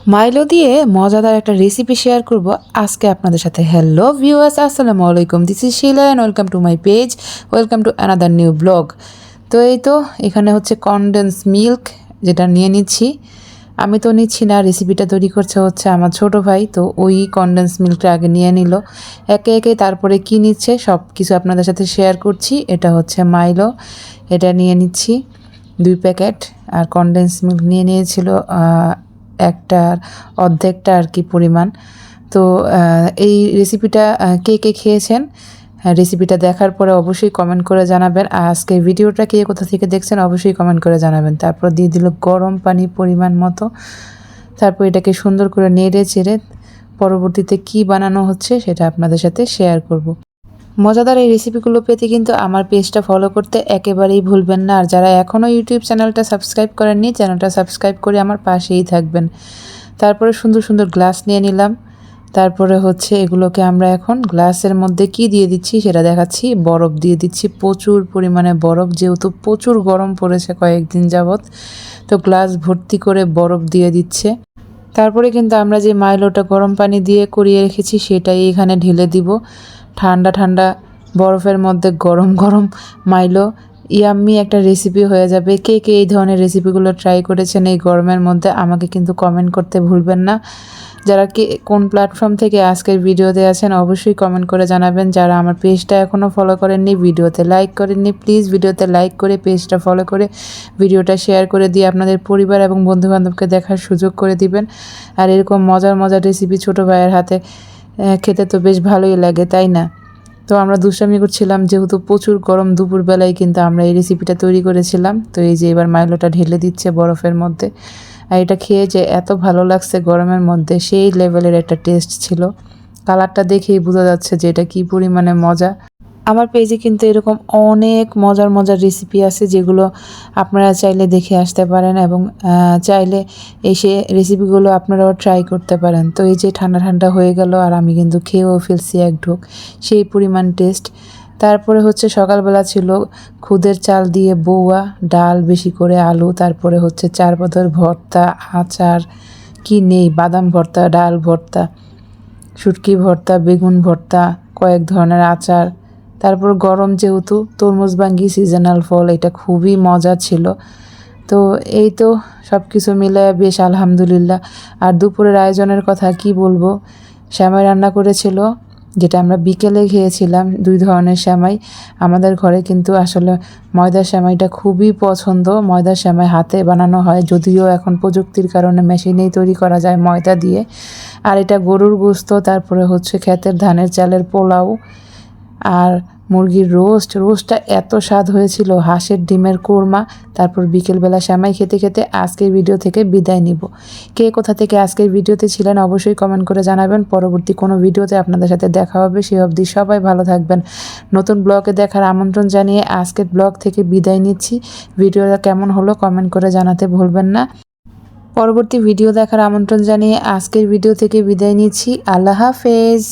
মাইলো দিয়ে মজাদার একটা রেসিপি শেয়ার করব আজকে আপনাদের সাথে। হ্যালো ভিউয়ার্স, আসসালামু আলাইকুম, this is Shila and welcome to my page, welcome to another new blog. তো এই তো এখানে হচ্ছে কনডেন্স মিল্ক, যেটা নিয়ে নিচ্ছি। আমি তো নিচ্ছি না, রেসিপিটা তৈরি করছে হচ্ছে আমার ছোট ভাই। তো ওই কনডেন্স মিল্কটা আগে নিয়ে নিল একে একে, তারপরে কি নিচ্ছে সব কিছু আপনাদের সাথে শেয়ার করছি। এটা হচ্ছে মাইলো, এটা নিয়ে নিচ্ছি 2 প্যাকেট। আর কনডেন্স মিল্ক নিয়ে নিয়েছিল একটার অর্ধেকটা আর কি পরিমাণ। তো এই রেসিপিটা কে কে খেয়েছেন, রেসিপিটা দেখার পরে অবশ্যই কমেন্ট করে জানাবেন। আর আজকে ভিডিওটা কে কোথা থেকে দেখছেন অবশ্যই কমেন্ট করে জানাবেন। তারপর দিয়ে দিল গরম পানি পরিমাণ মতো। তারপর এটাকে সুন্দর করে নেড়ে চেড়ে পরবর্তীতে কি বানানো হচ্ছে সেটা আপনাদের সাথে শেয়ার করব। মজাদার এই রেসিপিগুলো পেতে কিন্তু আমার পেজটা ফলো করতে একেবারেই ভুলবেন না। আর যারা এখনও ইউটিউব চ্যানেলটা সাবস্ক্রাইব করেননি, চ্যানেলটা সাবস্ক্রাইব করে আমার পাশেই থাকবেন। তারপরে সুন্দর সুন্দর গ্লাস নিয়ে নিলাম। তারপরে হচ্ছে এগুলোকে আমরা এখন গ্লাসের মধ্যে কি দিয়ে দিচ্ছি সেটা দেখাচ্ছি। বরফ দিয়ে দিচ্ছি, প্রচুর পরিমাণে বরফ, যেহেতু প্রচুর গরম পড়েছে কয়েকদিন যাবৎ। তো গ্লাস ভর্তি করে বরফ দিয়ে দিচ্ছে। তারপরে কিন্তু আমরা যে মাইলোটা গরম পানি দিয়ে করিয়ে রেখেছি সেটাই এখানে ঢেলে দিব। ঠান্ডা ঠান্ডা বরফের মধ্যে গরম গরম মাইলো, ইয়াম্মি একটা রেসিপি হয়ে যাবে। কে কে এই ধরনের রেসিপিগুলো ট্রাই করেছেন এই গরমের মধ্যে আমাকে কিন্তু কমেন্ট করতে ভুলবেন না। যারা কোন প্ল্যাটফর্ম থেকে আজকের ভিডিওতে আছেন অবশ্যই কমেন্ট করে জানাবেন। যারা আমার পেজটা এখনও ফলো করেননি, ভিডিওতে লাইক করেননি, প্লিজ ভিডিওতে লাইক করে পেজটা ফলো করে ভিডিওটা শেয়ার করে দিয়ে আপনাদের পরিবার এবং বন্ধুবান্ধবকে দেখার সুযোগ করে দিবেন। আর এরকম মজার মজার রেসিপি ছোটো ভাইয়ের হাতে খেতে তো বেশ ভালোই লাগে, তাই না? তো আমরা দুষ্টামি করছিলাম, যেহেতু প্রচুর গরম দুপুরবেলায় কিন্তু আমরা এই রেসিপিটা তৈরি করেছিলাম। তো এই যে এবার মাইলোটা ঢেলে দিচ্ছে বরফের মধ্যে। আর এটা খেয়ে যে এত ভালো লাগছে গরমের মধ্যে, সেই লেভেলের একটা টেস্ট ছিল। কালারটা দেখেই বোঝা যাচ্ছে যে এটা কী পরিমাণে মজা। আমার পেজে কিন্তু এরকম অনেক মজার মজার রেসিপি আছে, যেগুলো আপনারা চাইলে দেখে আসতে পারেন এবং চাইলে এসে রেসিপিগুলো আপনারাও ট্রাই করতে পারেন। তো এই যে ঠান্ডা ঠান্ডা হয়ে গেল আর আমি কিন্তু খেয়েও ফেলছি এক ঢোক, সেই পরিমাণ টেস্ট। তারপরে হচ্ছে সকালবেলা ছিল খুদের চাল দিয়ে বউয়া, ডাল বেশি করে, আলু, তারপরে হচ্ছে 4 পদের ভর্তা, আচার, কি নেই, বাদাম ভর্তা, ডাল ভর্তা, শুটকি ভর্তা, বেগুন ভর্তা, কয়েক ধরনের আচার। তারপর গরম যেহেতু তরমুজ ভাঙ্গি সিজনাল ফল, এটা খুবই মজা ছিল। তো এই তো সব কিছু মিলে বেশ আলহামদুলিল্লাহ। আর দুপুরের আয়োজনের কথা কি বলবো, সেমাই রান্না করেছিল, যেটা আমরা বিকেলে খেয়েছিলাম। 2 ধরনের সেমাই। আমাদের ঘরে কিন্তু আসলে ময়দার সেমাইটা খুবই পছন্দ। ময়দার সেমাই হাতে বানানো হয়, যদিও এখন প্রযুক্তির কারণে মেশিনেই তৈরি করা যায় ময়দা দিয়ে। আর এটা গরুর গোস্ত, তারপরে হচ্ছে ক্ষেতের ধানের চালের পোলাও, আর মুরগির রোস্টটা এত স্বাদ হয়েছিল, হাঁসের ডিমের কোরমা। তারপর বিকেলবেলা সেমাই খেতে খেতে আজকের ভিডিও থেকে বিদায় নিব। কে কোথা থেকে আজকের ভিডিওতে ছিলেন অবশ্যই কমেন্ট করে জানাবেন। পরবর্তী কোনো ভিডিওতে আপনাদের সাথে দেখা হবে, সেই অবধি সবাই ভালো থাকবেন। নতুন ব্লগে দেখার আমন্ত্রণ জানিয়ে আজকের ব্লগ থেকে বিদায় নিচ্ছি। ভিডিওটা কেমন হলো কমেন্ট করে জানাতে ভুলবেন না। পরবর্তী ভিডিও দেখার আমন্ত্রণ জানিয়ে আজকের ভিডিও থেকে বিদায় নিচ্ছি। আল্লাহ হাফেজ।